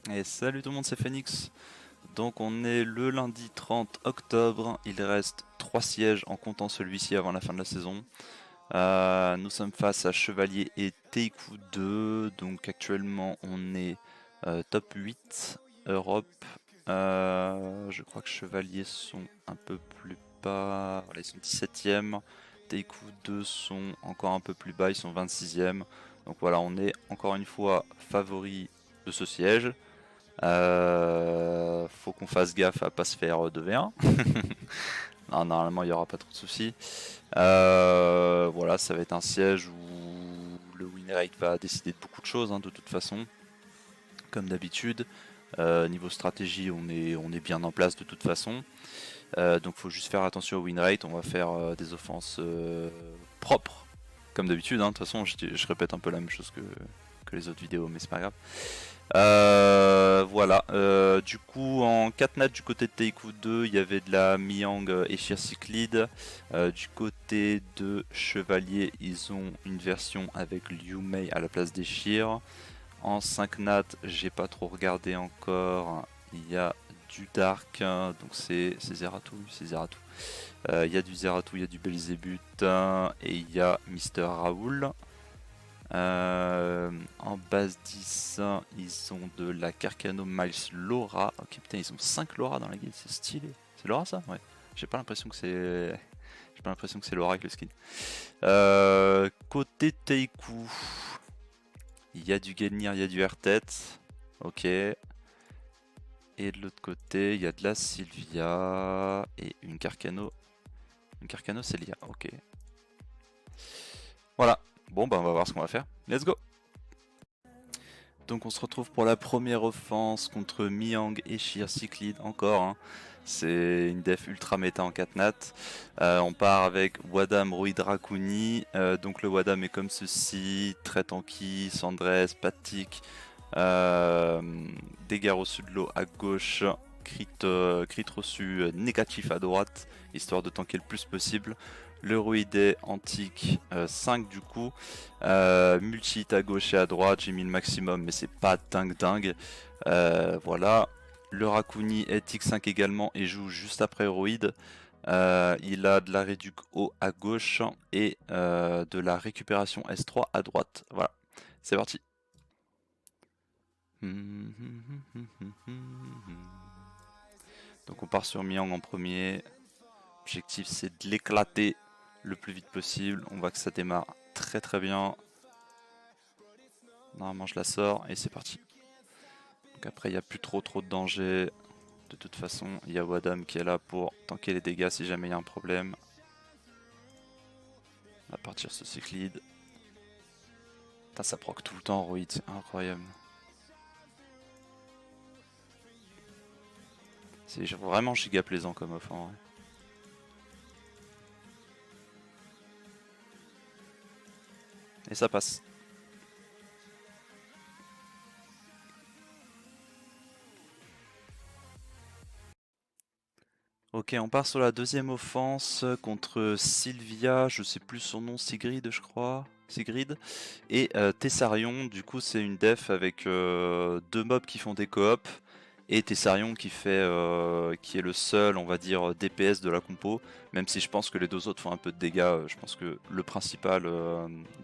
Et salut tout le monde, c'est Phoenix. Donc on est le lundi 30 octobre, il reste 3 sièges en comptant celui-ci avant la fin de la saison. Nous sommes face à Chevalier et Teiku 2, donc actuellement on est top 8 Europe. Je crois que Chevalier sont un peu plus bas, voilà, ils sont 17e. Teiku 2 sont encore un peu plus bas, ils sont 26e. Donc voilà, on est encore une fois favori de ce siège. Faut qu'on fasse gaffe à pas se faire 2v1. Non, normalement il n'y aura pas trop de soucis. Voilà, ça va être un siège où le win rate va décider de beaucoup de choses, hein, de toute façon, comme d'habitude. Niveau stratégie, on est bien en place de toute façon. Donc faut juste faire attention au win rate. On va faire des offenses propres, comme d'habitude, hein. De toute façon, je répète un peu la même chose que les autres vidéos, mais c'est pas grave. Voilà, du coup en 4 nat du côté de Teiku 2, il y avait de la Miang et Shir Cyclide. Du côté de Chevalier, ils ont une version avec Liu Mei à la place des Shir. En 5 nat, j'ai pas trop regardé encore, il y a du Dark, donc c'est Zeratou, c'est Zeratou. Il y a du Zeratou, il y a du Belzébuth et il y a Mister Raoul. En base 10, ils ont de la Carcano Miles Laura. Ok, putain, ils ont 5 Laura dans la guilde, c'est stylé. C'est Laura ça? Ouais. J'ai pas l'impression que c'est. J'ai pas l'impression que c'est Laura avec le skin. Côté Teiku, il y a du Gelnir, il y a du R-Tête. Ok. Et de l'autre côté, il y a de la Sylvia et une Carcano. Une Carcano Célia, ok. Voilà. Bon, bah on va voir ce qu'on va faire. Let's go! Donc on se retrouve pour la première offense contre Miang et Shir Cyclide encore, hein. C'est une def ultra méta en 4 nat. On part avec Wadam Rui Dracuni. Donc le Wadam est comme ceci, très tanky, Sandrez, Patik, dégâts reçus de l'eau à gauche, crit reçu négatif à droite, histoire de tanker le plus possible. Le Ruidé antique 5 du coup, multi-hit à gauche et à droite, j'ai mis le maximum mais c'est pas dingue. Voilà, le Raccoon est X5 également et joue juste après Roid. Il a de la réduc haut à gauche et de la récupération S3 à droite. Voilà, c'est parti. Donc on part sur Miang en premier. L'objectif c'est de l'éclater le plus vite possible. On voit que ça démarre très bien. Normalement je la sors et c'est parti. Donc après il n'y a plus trop de danger. De toute façon il y a Wadam qui est là pour tanker les dégâts si jamais il y a un problème. On va partir ce cyclide. Putain, ça proc tout le temps Roid, c'est incroyable. C'est vraiment giga plaisant comme off en vrai. Et ça passe. Ok, on part sur la deuxième offense contre Sylvia, je sais plus son nom, Sigrid je crois, Sigrid, et Tessarion. Du coup c'est une def avec deux mobs qui font des coops, et Tessarion qui qui est le seul, on va dire, DPS de la compo, même si je pense que les deux autres font un peu de dégâts, je pense que le principal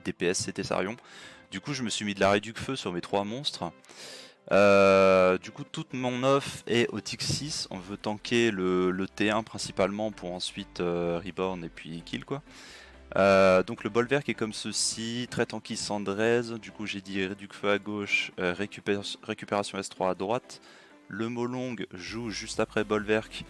DPS c'est Tessarion. Du coup je me suis mis de la réduc feu sur mes trois monstres. Du coup toute mon off est au tick 6, on veut tanker le T1 principalement pour ensuite reborn et puis kill quoi. Donc le bolverk est comme ceci, très tanky Sandrez, du coup j'ai dit réduc feu à gauche, récupération S3 à droite. Le Molong joue juste après bolverk,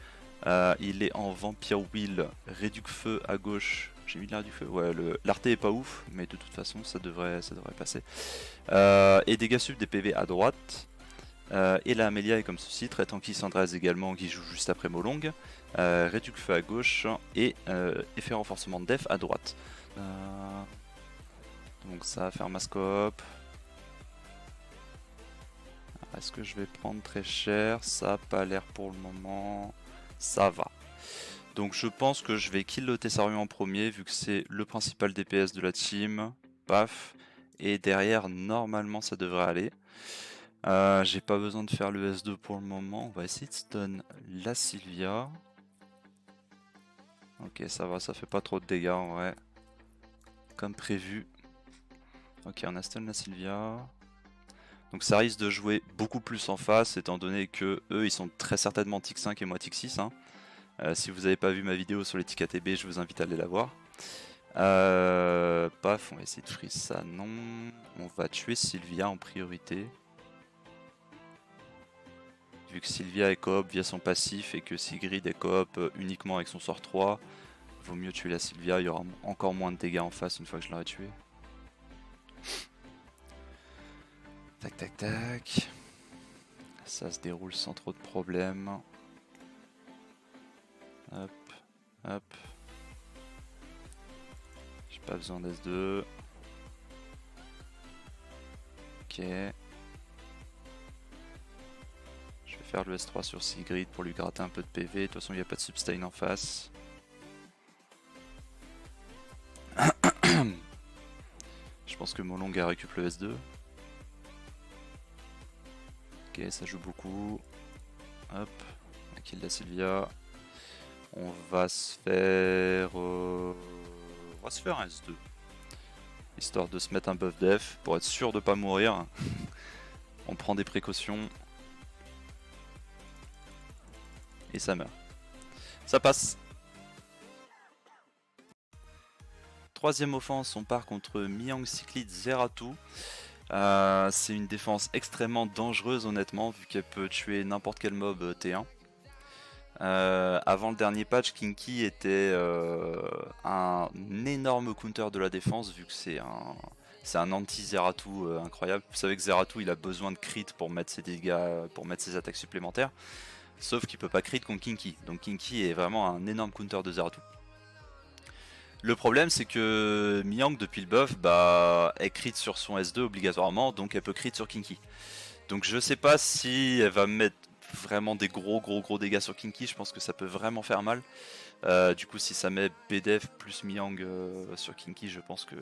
il est en Vampire Wheel, réduc feu à gauche. J'ai mis de l'art du feu, ouais, l'arté est pas ouf, mais de toute façon ça devrait passer. Et dégâts sub des PV à droite. Et la Amelia est comme ceci, très tanky Sandrez également qui joue juste après Molong. Réduc feu à gauche et effet renforcement de def à droite. Donc ça va faire ma scope. Est-ce que je vais prendre très cher? Ça n'a pas l'air pour le moment. Ça va. Donc je pense que je vais kill le Tessarion en premier vu que c'est le principal DPS de la team. Paf. Et derrière normalement ça devrait aller. J'ai pas besoin de faire le S2 pour le moment. On va essayer de stun la Sylvia. Ok, ça va, ça fait pas trop de dégâts en vrai. Comme prévu. Ok, on a stun la Sylvia. Donc ça risque de jouer beaucoup plus en face, étant donné que eux, ils sont très certainement Tic 5 et moi Tic 6. Hein. Si vous n'avez pas vu ma vidéo sur les Tic ATB, je vous invite à aller la voir. Paf, on va essayer de freeze ça, non. On va tuer Sylvia en priorité. Vu que Sylvia est coop via son passif et que Sigrid est coop uniquement avec son sort 3, vaut mieux tuer la Sylvia, il y aura encore moins de dégâts en face une fois que je l'aurai tuée. Tac tac tac. Ça se déroule sans trop de problèmes. Hop, hop. J'ai pas besoin d'S2. Ok. Je vais faire le S3 sur Sigrid pour lui gratter un peu de PV. De toute façon, il n'y a pas de substain en face. Je pense que Molong a récupéré le S2. Ok, ça joue beaucoup. Hop, on kill la Sylvia. On va se faire un S2. Histoire de se mettre un buff def pour être sûr de pas mourir. On prend des précautions. Et ça meurt. Ça passe. Troisième offense, on part contre Miang Cyclide Zeratou. C'est une défense extrêmement dangereuse honnêtement, vu qu'elle peut tuer n'importe quel mob T1. Avant le dernier patch, Kinky était un énorme counter de la défense, vu que c'est un anti-Zeratou incroyable. Vous savez que Zeratou il a besoin de crit pour mettre ses dégâts, pour mettre ses attaques supplémentaires. Sauf qu'il peut pas crit contre Kinky. Donc Kinky est vraiment un énorme counter de Zeratou. Le problème c'est que Miang depuis le buff, elle crit sur son S2 obligatoirement, donc elle peut crit sur Kinky. Donc je sais pas si elle va mettre vraiment des gros dégâts sur Kinky, je pense que ça peut vraiment faire mal. Du coup si ça met BDF plus Miang sur Kinky, je pense que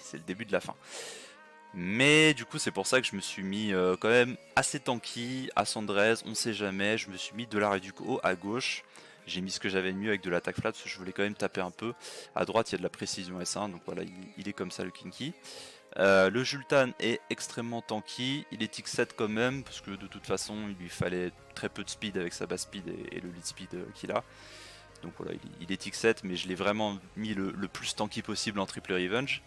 c'est le début de la fin. Mais du coup c'est pour ça que je me suis mis quand même assez tanky, à Sandrez, on sait jamais, je me suis mis de la réduc haut à gauche. J'ai mis ce que j'avais de mieux avec de l'attaque flat parce que je voulais quand même taper un peu. À droite il y a de la précision S1, donc voilà il est comme ça le Kinky. Le Jultan est extrêmement tanky, il est tick 7 quand même, parce que de toute façon il lui fallait très peu de speed avec sa base speed et le lead speed qu'il a. Donc voilà, il est tick 7, mais je l'ai vraiment mis le plus tanky possible en triple revenge.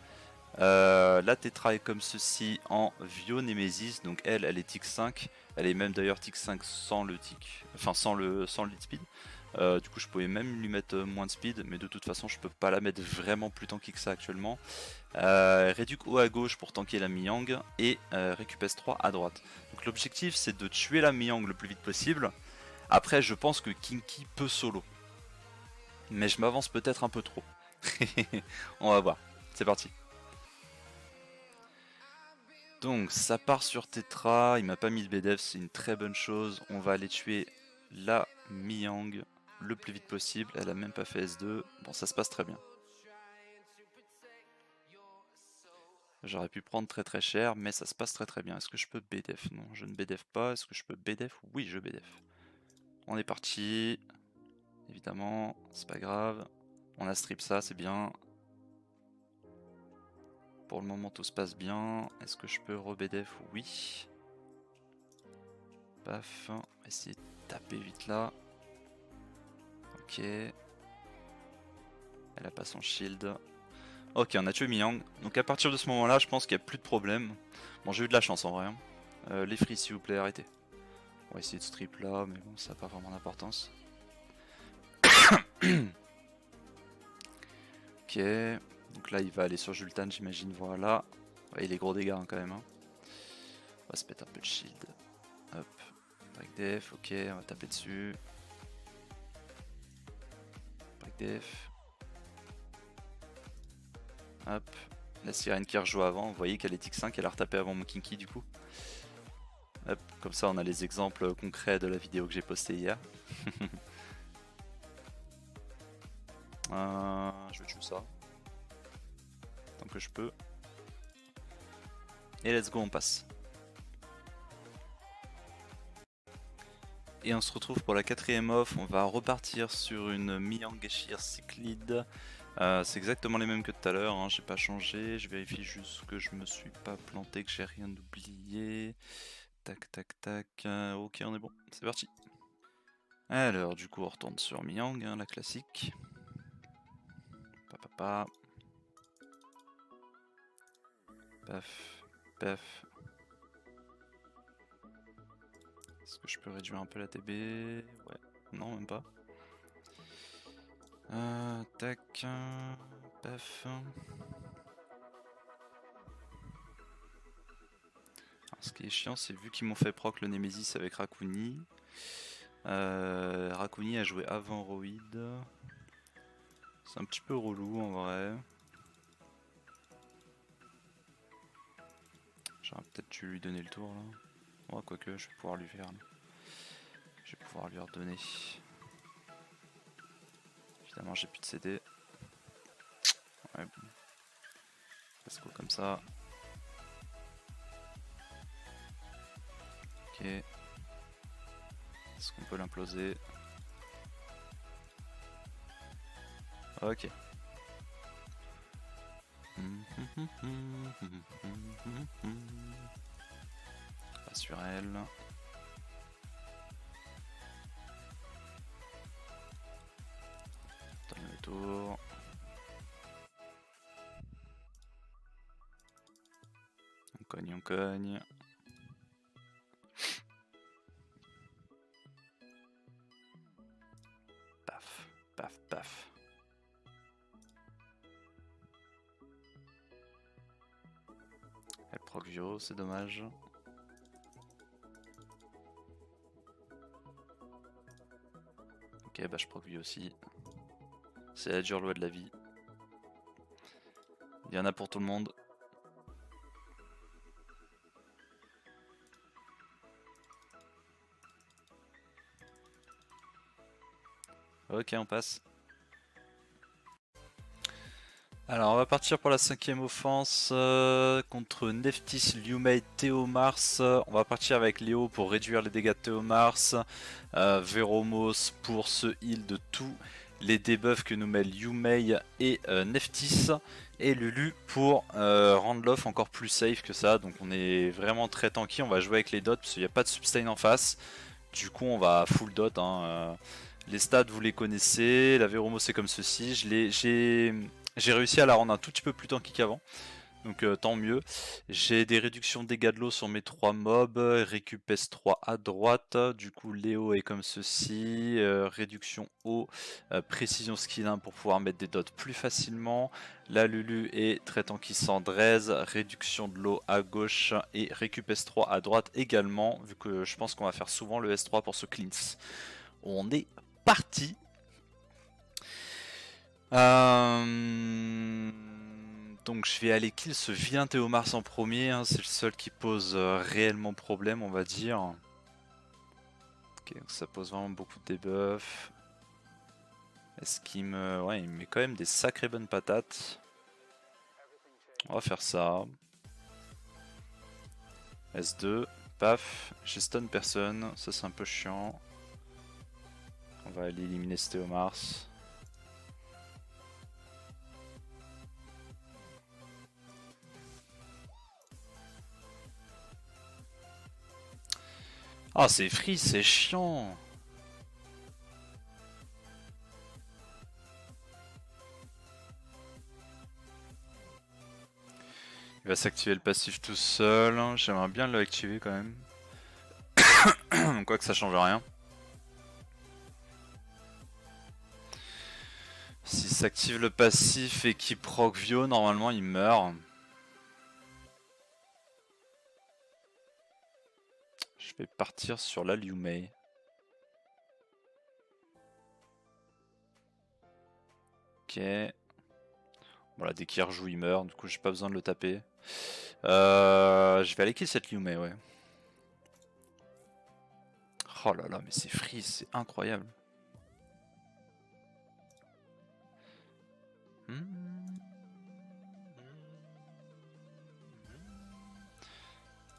La Tetra est comme ceci en Vio Nemesis, donc elle est tick 5, elle est même d'ailleurs tick 5 sans le tick, enfin sans le lead speed. Du coup je pouvais même lui mettre moins de speed, mais de toute façon je peux pas la mettre vraiment plus tanky que ça actuellement. Réduc haut à gauche pour tanker la Miang et récup S3 à droite. Donc l'objectif c'est de tuer la Miang le plus vite possible. Après je pense que Kinky peut solo. Mais je m'avance peut-être un peu trop. On va voir. C'est parti. Donc ça part sur Tetra, il m'a pas mis de BDF, c'est une très bonne chose. On va aller tuer la Miang le plus vite possible. Elle a même pas fait S2. Bon ça se passe très bien. J'aurais pu prendre très cher, mais ça se passe très bien. Est-ce que je peux BDF? Non, je ne BDF pas. Est-ce que je peux BDF? Oui, je BDF. On est parti. Évidemment, c'est pas grave. On a strip ça, c'est bien. Pour le moment, tout se passe bien. Est-ce que je peux re-BDF? Oui. Paf. On va essayer de taper vite là. Ok. Elle a pas son shield. Ok, on a tué Miang. Donc à partir de ce moment-là, je pense qu'il n'y a plus de problème. Bon, j'ai eu de la chance en vrai. Hein. Les free, s'il vous plaît, arrêtez. On va essayer de strip là, mais bon, ça n'a pas vraiment d'importance. Ok. Donc là, il va aller sur Jultan, j'imagine. Voilà. Ouais, il est gros dégâts hein, quand même. Hein. On va se mettre un peu de shield. Hop. Break def, ok, on va taper dessus. Break def. Hop. La sirène qui rejoue avant, vous voyez qu'elle est tick 5, elle a retapé avant mon Kinky du coup. Hop, comme ça on a les exemples concrets de la vidéo que j'ai postée hier. Je vais tuer ça. Tant que je peux. Et let's go, on passe. Et on se retrouve pour la quatrième off. On va repartir sur une Miangeshir Cyclide. C'est exactement les mêmes que tout à l'heure, hein. J'ai pas changé. Je vérifie juste que je me suis pas planté, que j'ai rien oublié. Tac tac tac. Ok, on est bon, c'est parti. Alors du coup on retourne sur Miang, hein, la classique. Papa. Paf, paf. Est-ce que je peux réduire un peu la TB? Ouais, non même pas. Tac, paf. Alors, ce qui est chiant, c'est vu qu'ils m'ont fait proc le Nemesis avec Rakuni. Rakuni a joué avant Roid. C'est un petit peu relou en vrai. J'aurais peut-être dû lui donner le tour là. Ouais, quoique, je vais pouvoir lui faire. Là. Je vais pouvoir lui redonner. Évidemment, j'ai plus de CD. Ouais, bon. Let's go comme ça. Ok. Est-ce qu'on peut l'imploser? Ok. Pas sur elle. Donne le tour. On cogne. Paf, paf, paf. Elle proc Vio, c'est dommage. Ok, bah je proc Vio aussi. C'est la dure loi de la vie. Il y en a pour tout le monde. Ok, on passe. Alors on va partir pour la cinquième offense contre Neftis, Liumei, Théomars. On va partir avec Léo pour réduire les dégâts de Théomars. Veromos pour se heal de tous les debuffs que nous met Liumei et Neftis. Et Lulu pour rendre l'off encore plus safe que ça. Donc on est vraiment très tanky. On va jouer avec les dots parce qu'il n'y a pas de sustain en face. Du coup on va full dot. Hein. Les stats vous les connaissez. La Veromos c'est comme ceci. J'ai réussi à la rendre un tout petit peu plus tanky qu'avant, donc tant mieux. J'ai des réductions de dégâts de l'eau sur mes 3 mobs, récup S3 à droite, du coup Léo est comme ceci, réduction eau, précision skill 1 pour pouvoir mettre des dots plus facilement. La Lulu est très tanky 113, réduction de l'eau à gauche et récup S3 à droite également, vu que je pense qu'on va faire souvent le S3 pour ce cleanse. On est parti. Donc je vais aller kill ce vilain Théomars en premier, hein, c'est le seul qui pose réellement problème on va dire. Ok, donc ça pose vraiment beaucoup de debuffs. Est-ce qu'il me... Ouais, il me met quand même des sacrées bonnes patates. On va faire ça. S2, paf, j'ai stun personne, ça c'est un peu chiant. On va aller éliminer ce Théomars. Ah c'est free, c'est chiant. Il va s'activer le passif tout seul, j'aimerais bien le activer quand même. Quoique ça change rien. S'il s'active le passif et qu'il proc Vio, normalement il meurt. Je vais partir sur la Liu Mei. Ok. Voilà, dès qu'il rejoue il meurt, du coup j'ai pas besoin de le taper. Je vais aller kill cette Liu Mei, ouais. Oh là là, mais c'est freeze, c'est incroyable.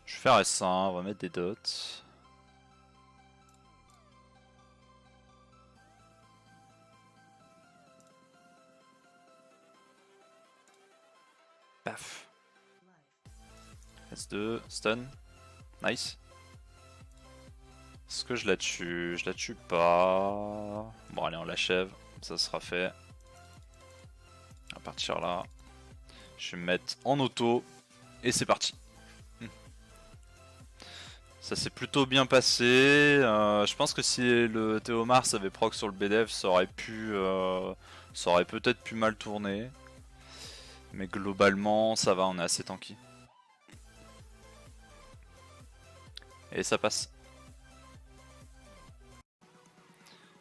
Je vais faire S1, on va mettre des dots. Paf. S2, stun. Nice. Est-ce que je la tue? Je la tue pas. Bon allez, on l'achève, ça sera fait. On va partir là. Je vais me mettre en auto et c'est parti. Ça s'est plutôt bien passé. Je pense que si le Théomars avait proc sur le BDF, ça aurait peut-être pu mal tourner. Mais globalement, ça va, on est assez tanky. Et ça passe.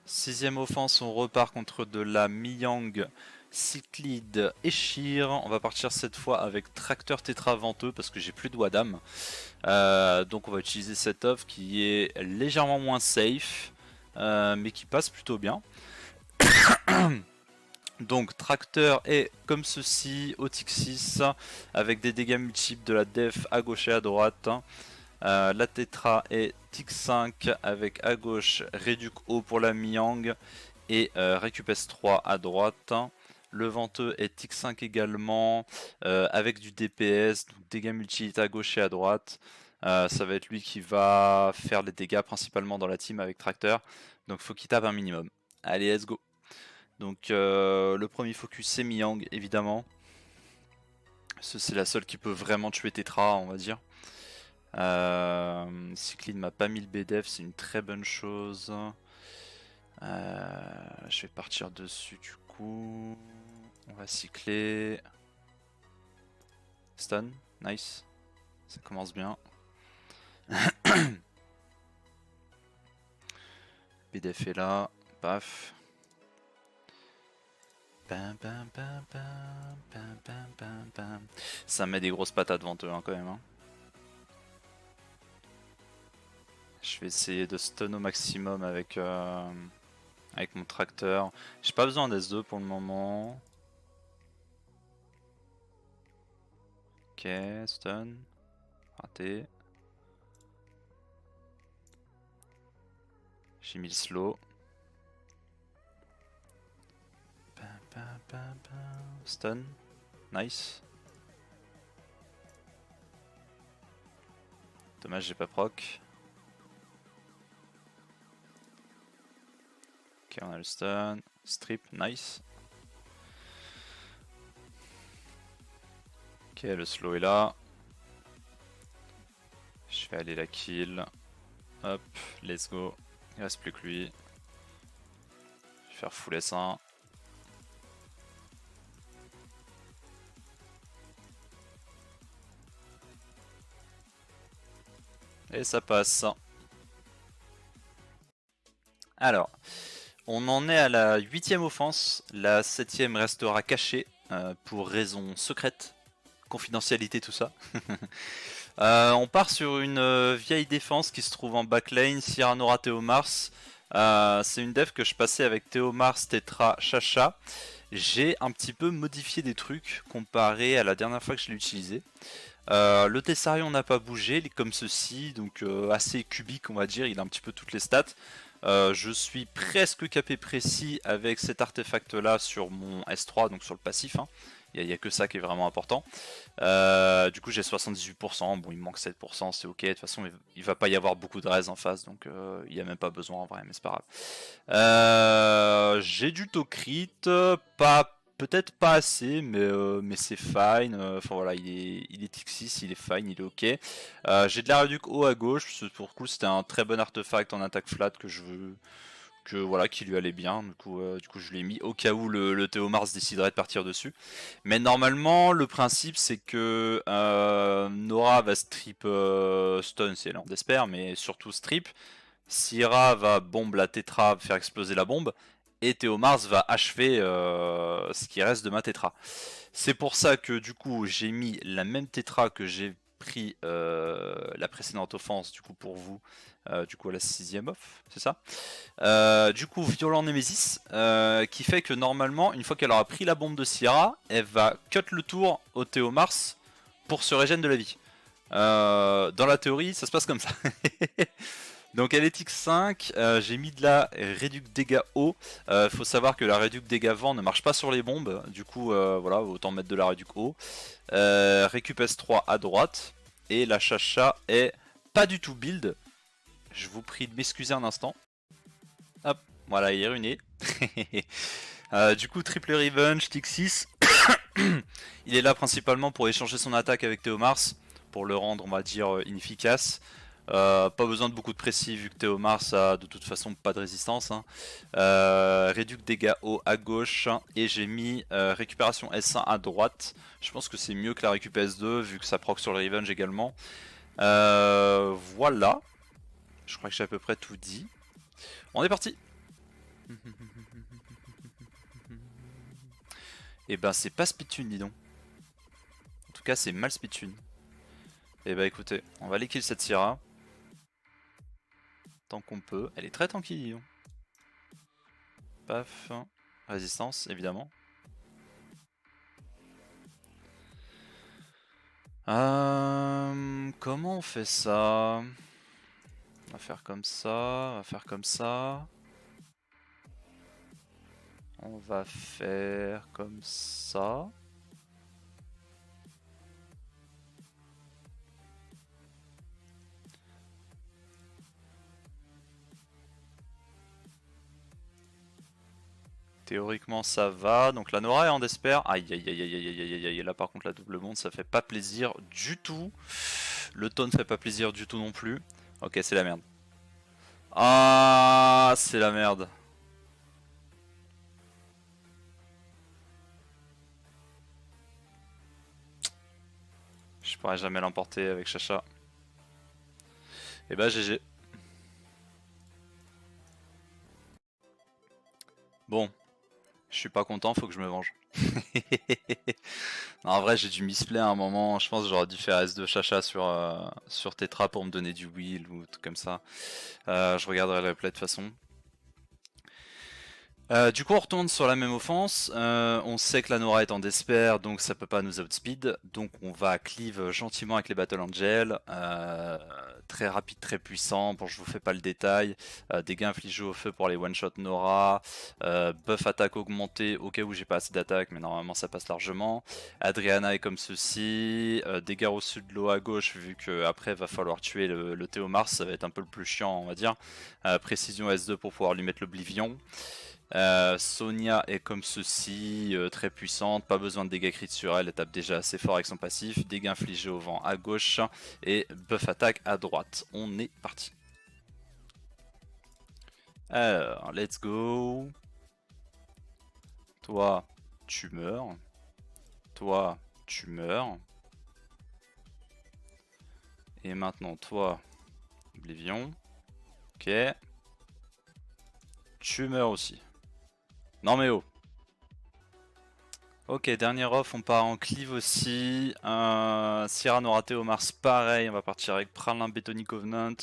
6ème offense, on repart contre de la Miyang, Cyclide et Shir. On va partir cette fois avec Tracteur Tétra Venteux parce que j'ai plus de Wadam. Donc on va utiliser cette offre qui est légèrement moins safe, mais qui passe plutôt bien. Donc Tracteur est comme ceci, au tick 6, avec des dégâts multiples de la def à gauche et à droite. La Tétra est tick 5 avec à gauche Réduc haut pour la Miyang et Récup S3 à droite. Le Venteux est tick 5 également avec du DPS, donc dégâts multiples à gauche et à droite. Ça va être lui qui va faire les dégâts principalement dans la team avec Tracteur. Donc faut qu'il tape un minimum. Allez, let's go. Donc le premier focus c'est Miyang évidemment. C'est la seule qui peut vraiment tuer Tétra, on va dire. Cyclide m'a pas mis le BDF, c'est une très bonne chose. Je vais partir dessus du coup. On va cycler. Stun, nice. Ça commence bien. BDF est là, paf. Ça met des grosses patates devant eux hein, quand même. Hein. Je vais essayer de stun au maximum avec mon tracteur. J'ai pas besoin d'S2 pour le moment. Ok, stun. Raté. J'ai mis le slow. Stun. Nice. Dommage, j'ai pas proc. Ok, on a le stun. Strip, nice. Ok, le slow est là. Je vais aller la kill. Hop, let's go. Il reste plus que lui. Je vais faire full S1. Et ça passe. Alors, on en est à la 8ème offense. La 7ème restera cachée pour raisons secrètes. Confidentialité, tout ça. On part sur une vieille défense qui se trouve en backlane, Cyrano Théomars. C'est une def que je passais avec Théomars, Tétra, Chacha. J'ai un petit peu modifié des trucs comparé à la dernière fois que je l'ai utilisé. Le Tessarion n'a pas bougé, il est comme ceci, donc assez cubique on va dire, il a un petit peu toutes les stats. Je suis presque capé précis avec cet artefact là sur mon S3, donc sur le passif. Hein. Il n'y a que ça qui est vraiment important. Du coup j'ai 78%, bon il me manque 7%, c'est ok, de toute façon il va pas y avoir beaucoup de raise en face, donc il n'y a même pas besoin en vrai, mais c'est pas grave. J'ai du Tokrit, peut-être pas assez, mais c'est fine. Enfin voilà, il est tick 6, il est fine, il est ok. J'ai de la Réduc haut à gauche, parce que pour le coup c'était un très bon artefact en attaque flat que je veux. Voilà, qui lui allait bien, du coup je l'ai mis au cas où le Théomars déciderait de partir dessus. Mais normalement le principe c'est que Nora va strip stun si elle en espère, mais surtout strip. Syrah va bombe la Tétra, faire exploser la bombe, et Théomars va achever ce qui reste de ma Tétra. C'est pour ça que du coup j'ai mis la même Tétra que j'ai pris la précédente offense du coup pour vous, du coup à la 6ème off, c'est ça. Du coup Violent Nemesis, qui fait que normalement une fois qu'elle aura pris la bombe de Sierra, elle va cut le tour au Théomars pour se régénérer de la vie. Dans la théorie ça se passe comme ça. Donc à l'éthique 5, j'ai mis de la réduc dégâts haut. Faut savoir que la réduc dégâts vent ne marche pas sur les bombes. Du coup, voilà, autant mettre de la réduc haut. Récup S3 à droite. Et la chacha est pas du tout build. Je vous prie de m'excuser un instant. Hop, voilà, il est ruiné. Du coup, triple revenge, tick 6. Il est là principalement pour échanger son attaque avec Théomars, pour le rendre, on va dire, inefficace. Pas besoin de beaucoup de précis vu que Théomars a de toute façon pas de résistance. Hein. Réduc dégâts haut à gauche et j'ai mis récupération S1 à droite. Je pense que c'est mieux que la récup S2 vu que ça proc sur le revenge également. Voilà. Je crois que j'ai à peu près tout dit. On est parti. Et ben c'est pas speedtune dis donc. En tout cas c'est mal speedtune. Et bah écoutez, on va aller kill cette Syrah. Tant qu'on peut. Elle est très tranquille dis donc. Paf. Résistance évidemment. Comment on fait ça? On va faire comme ça, on va faire comme ça. On va faire comme ça. Théoriquement ça va, donc la Nora est en despair. Aïe aïe aïe aïe aïe aïe aïe aïe, là par contre la double monde ça fait pas plaisir du tout. Le taunt fait pas plaisir du tout non plus. Ok c'est la merde. Ah c'est la merde. Je pourrais jamais l'emporter avec Chacha. Et bah GG. Bon, je suis pas content, faut que je me venge. Non, en vrai, j'ai dû misplay à un moment. Je pense que j'aurais dû faire S2 Chacha sur Tetra pour me donner du wheel ou tout comme ça. Je regarderai le replay de toute façon. Du coup on retourne sur la même offense, on sait que la Nora est en despair donc ça peut pas nous outspeed, donc on va cleave gentiment avec les Battle Angel, très rapide, très puissant, bon je vous fais pas le détail, dégâts infligés au feu pour les one shot Nora, buff attaque augmenté au cas où j'ai pas assez d'attaque mais normalement ça passe largement, Adriana est comme ceci, dégâts au sud de l'eau à gauche vu que après va falloir tuer le Théomars, ça va être un peu le plus chiant on va dire, précision S2 pour pouvoir lui mettre l'oblivion. Sonia est comme ceci, très puissante, pas besoin de dégâts crit sur elle, elle tape déjà assez fort avec son passif, dégâts infligés au vent à gauche et buff attaque à droite. On est parti. Alors, let's go. Toi, tu meurs. Toi, tu meurs. Et maintenant, toi, Oblivion. Ok. Tu meurs aussi. Non mais oh. Ok, dernier off, on part en cleave aussi. Sierra Nora Théomars, pareil, on va partir avec Pralin Bétoni Covenant.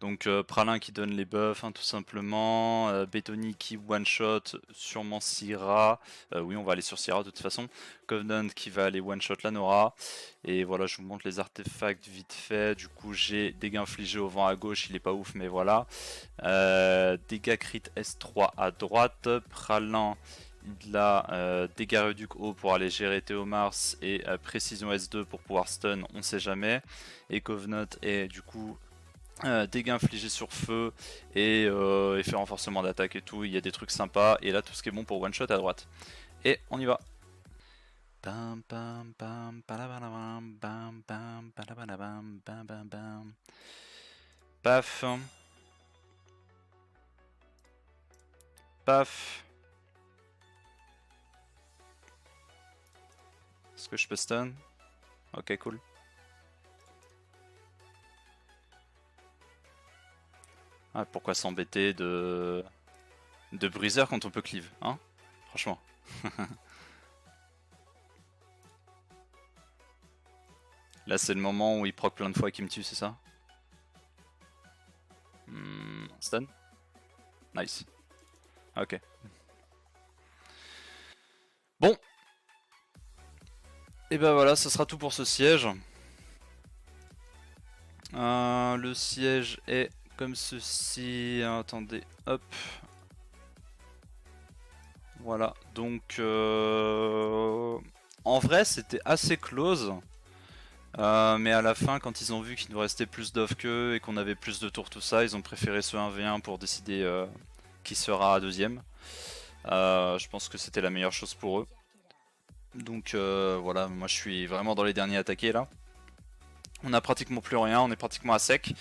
Donc Pralin qui donne les buffs, hein, tout simplement. Bétoni qui one-shot, sûrement Syrah. Oui, on va aller sur Syrah de toute façon. Covenant qui va aller one-shot la Nora. Et voilà, je vous montre les artefacts vite fait. Du coup, j'ai dégâts infligés au vent à gauche, il est pas ouf, mais voilà. Dégâts crit S3 à droite. Pralin. Il a dégâts réduc haut pour aller gérer Théomars et précision S2 pour pouvoir stun, on sait jamais. Et Covenant est du coup dégâts infligés sur feu et effet renforcement d'attaque et tout, il y a des trucs sympas. Et là tout ce qui est bon pour one shot à droite. Et on y va. Bam bam bam bam bam bam bam bam bam. Paf. Paf. Est-ce que je peux stun? Ok cool. Ah, pourquoi s'embêter de briseur quand on peut cleave, hein? Franchement. Là c'est le moment où il proc plein de fois et qu'il me tue, c'est ça? Stun? Nice. Ok. Bon. Et ben voilà, ce sera tout pour ce siège. Le siège est comme ceci. Attendez, hop. Voilà, donc en vrai c'était assez close. Mais à la fin, quand ils ont vu qu'il nous restait plus d'off qu'eux et qu'on avait plus de tours, tout ça, ils ont préféré ce 1v1 pour décider qui sera à deuxième. Je pense que c'était la meilleure chose pour eux. Donc voilà, moi je suis vraiment dans les derniers attaqués là. On a pratiquement plus rien, on est pratiquement à sec.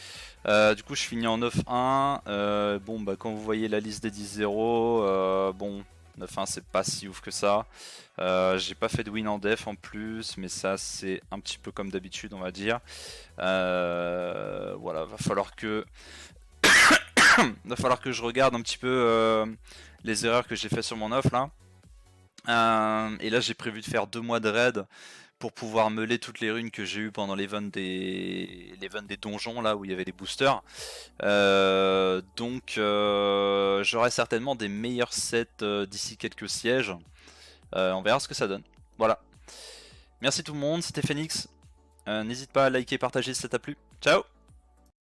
Du coup je finis en 9-1. Bon bah quand vous voyez la liste des 10-0, bon 9-1 c'est pas si ouf que ça. J'ai pas fait de win en def en plus, mais ça c'est un petit peu comme d'habitude on va dire. Voilà, va falloir que je regarde un petit peu les erreurs que j'ai fait sur mon off là. Et là j'ai prévu de faire 2 mois de raid pour pouvoir meuler toutes les runes que j'ai eu pendant l'event des donjons là où il y avait des boosters. Donc j'aurai certainement des meilleurs sets d'ici quelques sièges. On verra ce que ça donne. Voilà. Merci tout le monde, c'était Phoenix. N'hésite pas à liker et partager si ça t'a plu. Ciao!